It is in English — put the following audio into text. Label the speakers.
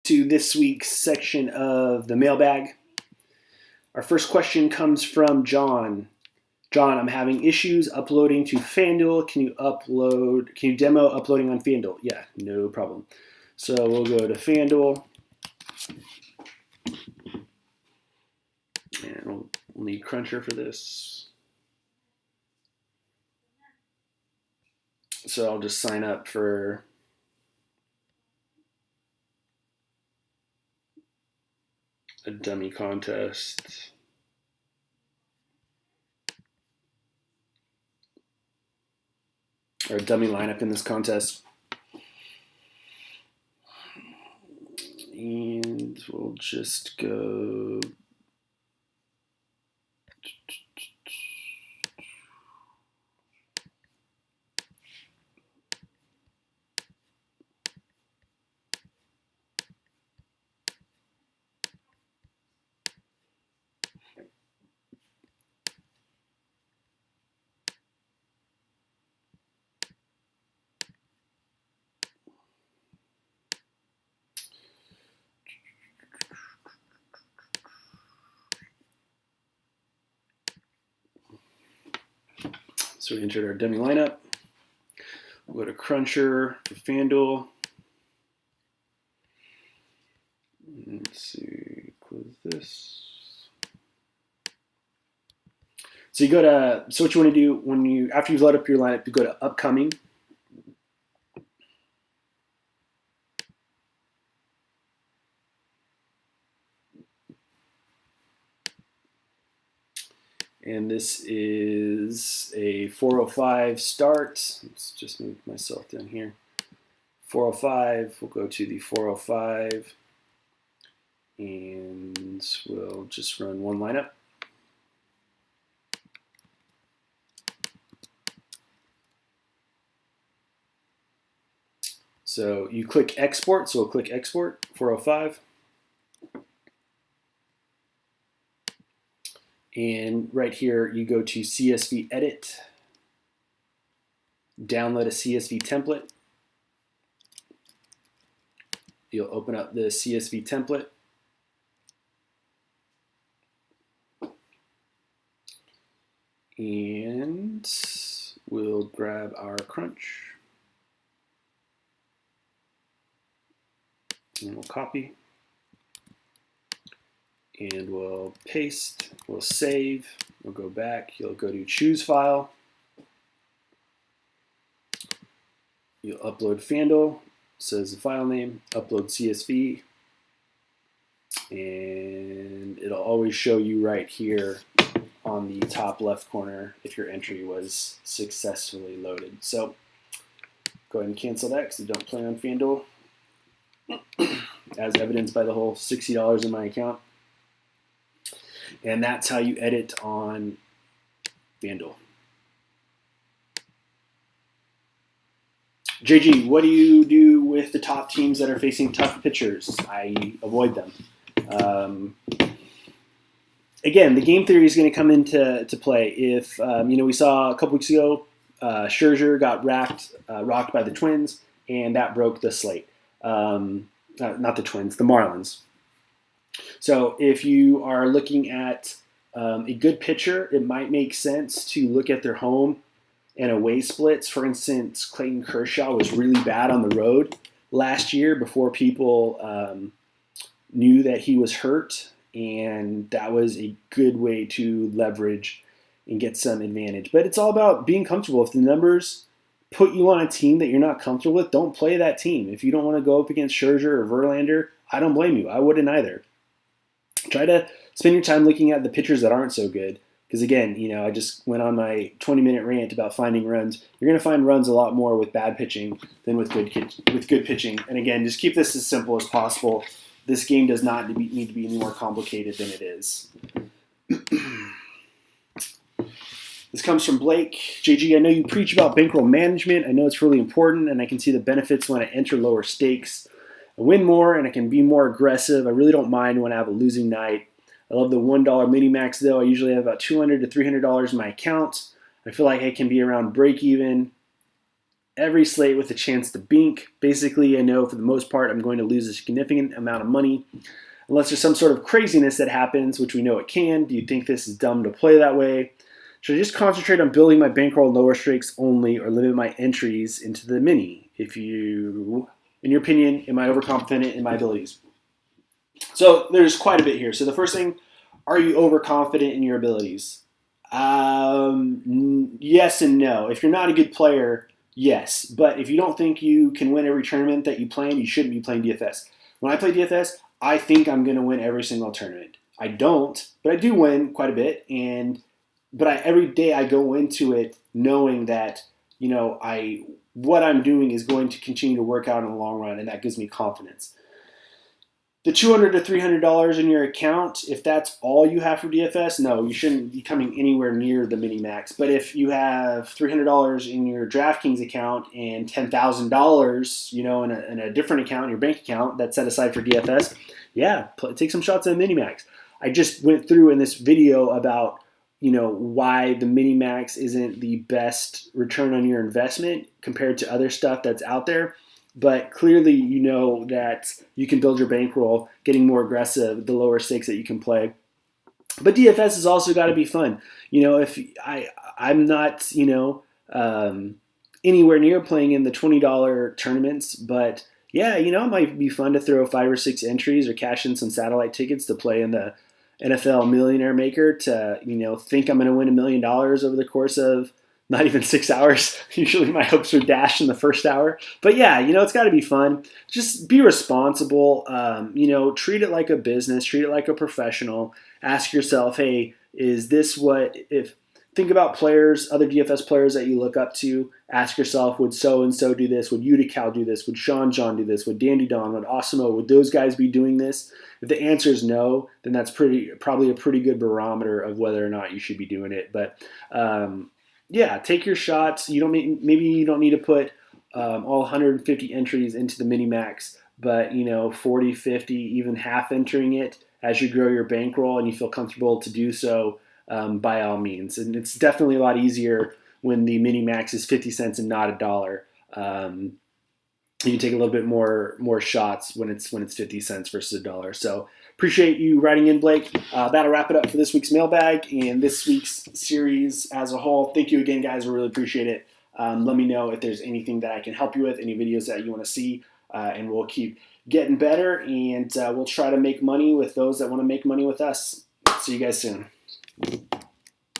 Speaker 1: To this week's section of the mailbag. Our first question comes from John. John, I'm having issues uploading to FanDuel. Can you demo uploading on FanDuel? Yeah, no problem. So we'll go to FanDuel. And we'll need Cruncher for this. So I'll just sign up for a dummy contest. Or a dummy lineup in this contest. And we'll just go. So we entered our dummy lineup. We'll go to Cruncher for FanDuel. Let's see, close this. So you go to, so what you want to do after you've loaded up your lineup, you go to upcoming. And this is a 405 start. Let's just move myself down here. 405, we'll go to the 405 and we'll just run one lineup. So you click export, so we'll click export, 405. And right here, you go to CSV edit, download a CSV template. You'll open up the CSV template. And we'll grab our crunch. And we'll copy. And we'll paste, we'll save, we'll go back, you'll go to choose file, you'll upload FanDuel, says the file name, upload CSV, and it'll always show you right here on the top left corner if your entry was successfully loaded. So go ahead and cancel that because you don't play on FanDuel, as evidenced by the whole $60 in my account. And that's how you edit on FanDuel. JG, what do you do with the top teams that are facing tough pitchers? I avoid them. Again, the game theory is going to come into play. If we saw a couple weeks ago, Scherzer got rocked by the Twins, and that broke the slate. Not the Twins, the Marlins. So if you are looking at a good pitcher, it might make sense to look at their home and away splits. For instance, Clayton Kershaw was really bad on the road last year before people knew that he was hurt, and that was a good way to leverage and get some advantage. But it's all about being comfortable. If the numbers put you on a team that you're not comfortable with, don't play that team. If you don't want to go up against Scherzer or Verlander, I don't blame you. I wouldn't either. Try to spend your time looking at the pitchers that aren't so good. Because again, I just went on my 20-minute rant about finding runs. You're going to find runs a lot more with bad pitching than with good pitching. And again, just keep this as simple as possible. This game does not need to be any more complicated than it is. This comes from Blake. JG, I know you preach about bankroll management. I know it's really important, and I can see the benefits when I enter lower stakes. I win more, and I can be more aggressive. I really don't mind when I have a losing night. I love the $1 mini max, though. I usually have about $200 to $300 in my account. I feel like I can be around break even every slate with a chance to bink. Basically, I know for the most part I'm going to lose a significant amount of money unless there's some sort of craziness that happens, which we know it can. Do you think this is dumb to play that way? Should I just concentrate on building my bankroll in lower stakes only, or limit my entries into the mini? In your opinion, am I overconfident in my abilities? So there's quite a bit here. So the first thing, are you overconfident in your abilities? Yes and no. If you're not a good player, yes. But if you don't think you can win every tournament that you plan, you shouldn't be playing DFS. When I play DFS, I think I'm going to win every single tournament. I don't, but I do win quite a bit. Every day I go into it knowing that what I'm doing is going to continue to work out in the long run, and that gives me confidence. The $200 to $300 in your account, if that's all you have for DFS, no, you shouldn't be coming anywhere near the mini max. But if you have $300 in your DraftKings account and $10,000, in a different account, your bank account that's set aside for DFS, yeah, take some shots at the mini max. I just went through in this video about why the mini max isn't the best return on your investment compared to other stuff that's out there. But clearly, that you can build your bankroll getting more aggressive, the lower stakes that you can play. But DFS has also got to be fun. If I'm not, anywhere near playing in the $20 tournaments, but yeah, it might be fun to throw 5 or 6 entries or cash in some satellite tickets to play in the NFL Millionaire Maker to, think I'm going to win $1 million over the course of not even 6 hours. Usually my hopes are dashed in the first hour. But yeah, it's got to be fun. Just be responsible. Treat it like a business. Treat it like a professional. Ask yourself, hey, is this think about players, other DFS players that you look up to. Ask yourself, would so-and-so do this? Would Utica do this? Would Sean John do this? Would Dandy Don? Would Awesemo? Would those guys be doing this? If the answer is no, then that's probably a pretty good barometer of whether or not you should be doing it. But yeah, take your shots. Maybe you don't need to put all 150 entries into the mini max, but 40, 50, even half entering it as you grow your bankroll and you feel comfortable to do so, by all means. And it's definitely a lot easier when the mini max is 50 cents and not $1. You can take a little bit more shots when it's 50 cents versus $1. So appreciate you writing in, Blake. That'll wrap it up for this week's mailbag and this week's series as a whole. Thank you again, guys. I really appreciate it. Let me know if there's anything that I can help you with, any videos that you want to see, and we'll keep getting better, and we'll try to make money with those that want to make money with us. See you guys soon.